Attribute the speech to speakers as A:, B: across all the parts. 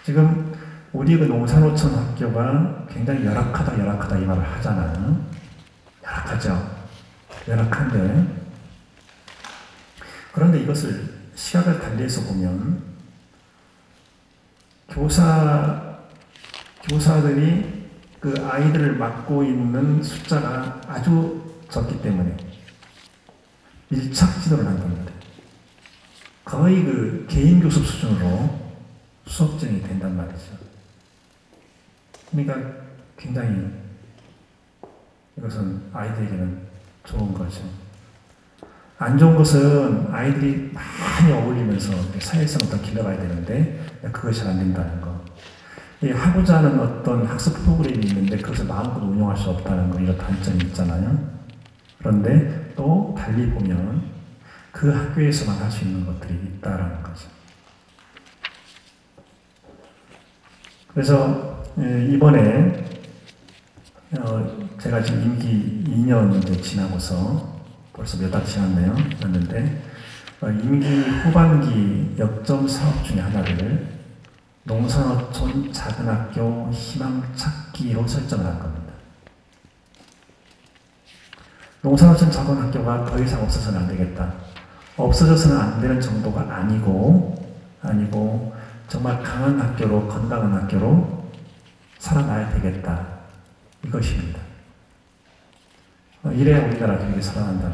A: 지금 우리 그 농산어촌 학교가 굉장히 열악하다 이 말을 하잖아요. 열악하죠. 열악한데, 그런데 이것을 시각을 달리해서 보면 교사들이 그 아이들을 맡고 있는 숫자가 아주 적기 때문에 밀착 지도를 한 겁니다. 거의 그 개인 교습 수준으로 수업 진행이 된단 말이죠. 그러니까 굉장히 이것은 아이들에게는 좋은 거죠. 안 좋은 것은 아이들이 많이 어울리면서 사회성을 더 길러가야 되는데 그것이 안 된다는 거. 하고자 하는 어떤 학습 프로그램이 있는데 그것을 마음껏 운영할 수 없다는 거, 이런 단점이 있잖아요. 그런데 또 달리 보면 그 학교에서만 할 수 있는 것들이 있다라는 거죠. 그래서 이번에 제가 지금 임기 2년 이제 지나고서 벌써 몇 달 지났네요. 였는데 임기 후반기 역점 사업 중에 하나를 농산어촌 작은 학교 희망 찾기로 설정을 한 겁니다. 농산어촌 작은 학교가 더 이상 없어서는 안 되겠다. 없어져서는 안 되는 정도가 아니고 정말 강한 학교로, 건강한 학교로 살아나야 되겠다. 이것입니다. 이래야 우리나라 교육이 살아난다.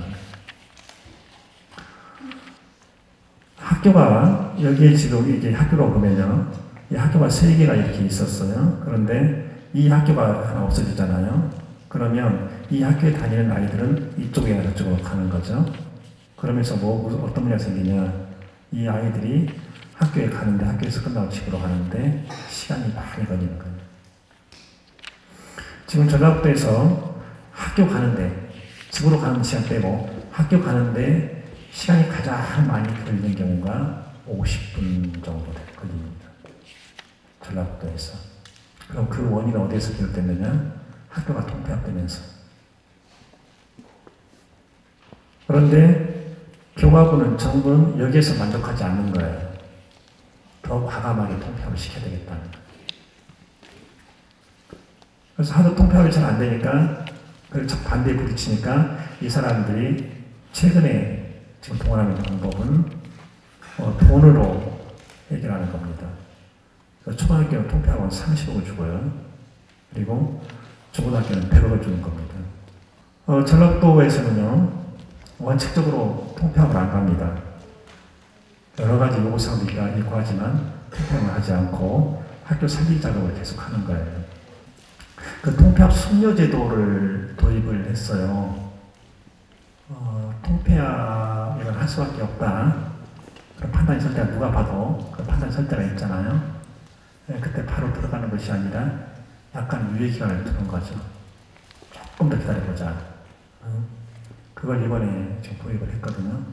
A: 학교가, 여기에 지금 이게 학교로 보면요. 이 학교가 3개가 이렇게 있었어요. 그런데 이 학교가 하나 없어지잖아요. 그러면 이 학교에 다니는 아이들은 이쪽이나 저쪽으로 가는 거죠. 그러면서 어떤 문제가 생기냐. 이 아이들이 학교에 가는데, 학교에서 끝나고 집으로 가는데 시간이 많이 걸리는 거예요. 지금 전라북도에서 학교 가는데, 집으로 가는 시간 빼고 학교 가는데 시간이 가장 많이 걸리는 경우가 50분 정도 걸립니다. 전라북도에서. 그럼 그 원인은 어디에서 비롯됐느냐? 학교가 통폐합되면서. 그런데 교과부는, 정부는 여기에서 만족하지 않는 거예요. 더 과감하게 통폐합을 시켜야 되겠다는 거예요. 그래서 하도 통폐합이 잘 안 되니까, 그걸 반대에 부딪히니까 이 사람들이 최근에 지금 동원하는 방법은 돈으로 해결하는 겁니다. 초등학교는 통폐합은 30억을 주고요. 그리고 중고등학교는 100억을 주는 겁니다. 전라북도에서는요, 원칙적으로 통폐합을 안 갑니다. 여러 가지 요구사항도 있고 하지만 통폐합을 하지 않고 학교 살리기 작업을 계속 하는 거예요. 그 통폐합 숙려제도를 도입을 했어요. 통폐합을 할 수밖에 없다. 그런 판단이 설 때가, 누가 봐도 그 판단이 설 때가 있잖아요. 그때 바로 들어가는 것이 아니라 약간 유예기간을 두는 거죠. 조금 더 기다려보자. 그걸 이번에 지금 도입을 했거든요.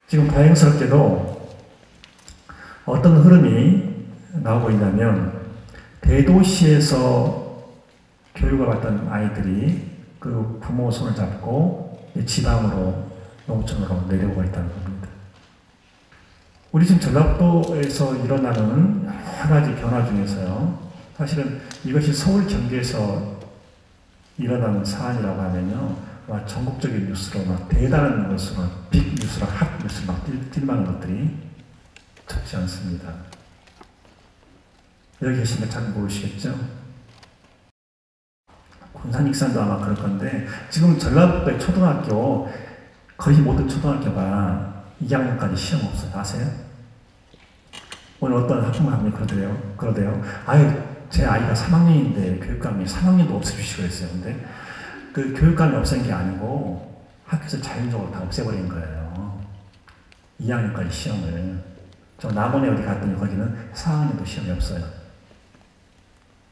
A: 지금 다행스럽게도 어떤 흐름이 나오고 있냐면, 대도시에서 교육을 받던 아이들이 그 부모 손을 잡고 지방으로, 농촌으로 내려오고 있다는 겁니다. 우리 지금 전라북도에서 일어나는 여러 가지 변화 중에서요, 사실은 이것이 서울 경계에서 일어나는 사안이라고 하면요, 전국적인 뉴스로 대단한 것으로, 빅 뉴스로, 핫 뉴스로 뛸만한 것들이 적지 않습니다. 여기 계시면 잘 모르시겠죠? 군산 익산도 아마 그럴 건데, 지금 전라북도의 초등학교, 거의 모든 초등학교가 2학년까지 시험 없어요. 아세요? 오늘 어떤 학부모님이 그러대요. 아유, 제 아이가 3학년인데 교육감이 3학년도 없애주시고 했어요. 근데 그 교육감이 없앤 게 아니고 학교에서 자율적으로 다 없애버린 거예요. 2학년까지 시험을. 저 남원에 어디 갔더니 거기는 4학년도 시험이 없어요.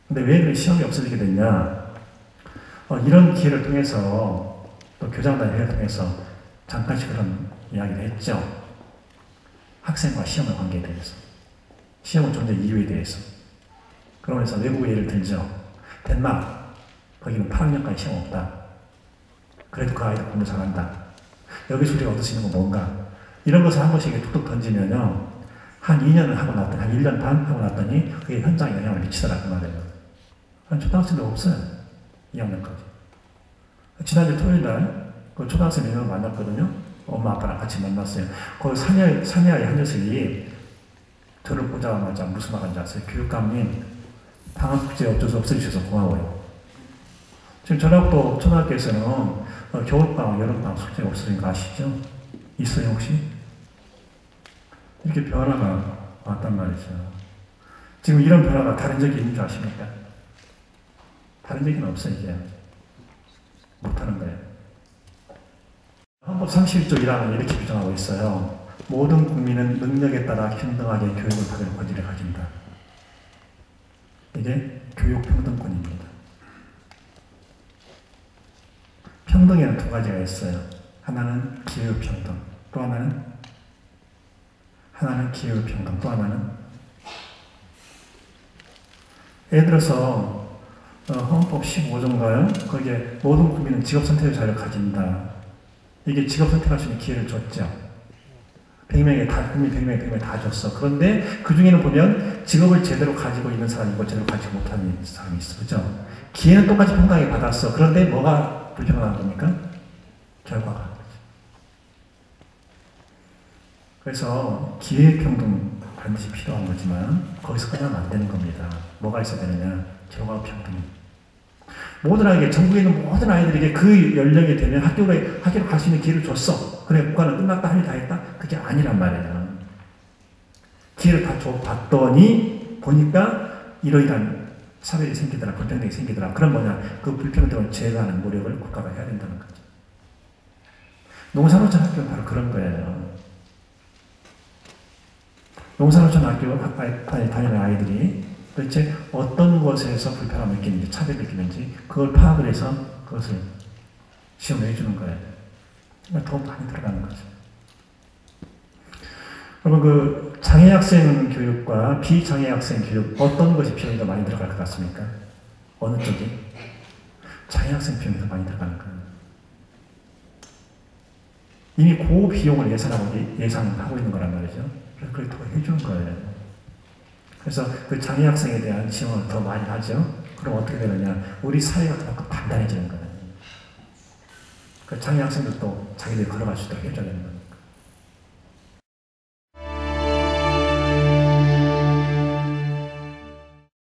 A: 근데 왜 그 시험이 없어지게 됐냐? 이런 기회를 통해서, 또 교장단 회의를 통해서 잠깐씩 그런 이야기를 했죠. 학생과 시험의 관계에 대해서, 시험의 존재 이유에 대해서. 그러면서 외국 예를 들죠. 덴마크, 거기는 8학년까지 시험 없다. 그래도 그 아이들 공부 잘한다. 여기서 우리가 얻을 수 있는 건 뭔가? 이런 것을 한 번씩 툭툭 던지면요, 한 2년을 하고 났더니, 한 1년 반 하고 났더니 그게 현장에 영향을 미치더라 그 말이에요. 한 초등학생도 없어요. 2학년까지. 지난주 토요일 날 그 초등학생 4명을 만났거든요. 엄마 아빠랑 같이 만났어요. 그 사내아이 한 녀석이 저를 보자마자 무슨 말 하는지 아세요? 교육감님, 방학숙제 어쩔 수 없어주셔서 고마워요. 지금 전라북도 초등학교에서는 겨울방학, 여름방학 숙제가 없어진 거 아시죠? 있어요 혹시? 이렇게 변화가 왔단 말이죠. 지금 이런 변화가 다른 적이 있는 줄 아십니까? 다른 적은 없어요. 이제 못하는 거예요. 헌법 31조 1항은 이렇게 규정하고 있어요. 모든 국민은 능력에 따라 평등하게 교육을 받을 권리를 가진다. 이게 교육평등권입니다. 평등에는 두 가지가 있어요. 하나는 기회평등, 또 하나는 기회평등, 또 하나는 예를 들어서 헌법 15조인가요? 거기에 모든 국민은 직업 선택의 자유를 가진다. 이게 직업 선택할 수 있는 기회를 줬죠. 100명에 다, 국민 100명에 다 줬어. 그런데 그 중에는 보면 직업을 제대로 가지고 있는 사람이 있고 제대로 가지고 못하는 사람이 있어. 그죠? 기회는 똑같이 평등하게 받았어. 그런데 뭐가 불평등한 겁니까? 결과가. 그래서 기회평등 반드시 필요한 거지만 거기서 끝나면 안 되는 겁니다. 뭐가 있어야 되느냐? 결과평등. 모든 아이에게, 전국에 있는 모든 아이들에게 그 연령이 되면 학교로 갈 수 있는 기회를 줬어. 그래, 국가는 끝났다, 할 일 다 했다? 그게 아니란 말이에요. 기회를 다 봤더니, 보니까 이러이러한 차별이 생기더라, 불평등이 생기더라. 그럼 뭐냐? 그 불평등을 제거하는 노력을 국가가 해야 된다는 거죠. 농산호전 학교는 바로 그런 거예요. 농산호전 학교 다니는 아이들이 도대체 어떤 것에서 불편함을 느끼는지, 차별을 느끼는지, 그걸 파악을 해서 그것을 시험을 해주는 거예요. 그러니까 더 많이 들어가는 거죠. 그러면 그 장애학생 교육과 비장애학생 교육, 어떤 것이 비용이 더 많이 들어갈 것 같습니까? 어느 쪽이? 장애학생 비용이 더 많이 들어가는 거예요. 이미 고비용을 예상하고 있는 거란 말이죠. 그래서 그걸 더 해주는 거예요. 그래서 그 장애학생에 대한 지원을 더 많이 하죠. 그럼 어떻게 되느냐? 우리 사회가 더 단단해지는 거예요. 그 장애학생들도 자기들이 걸어갈 수 있도록 해줘야 되는 거예요.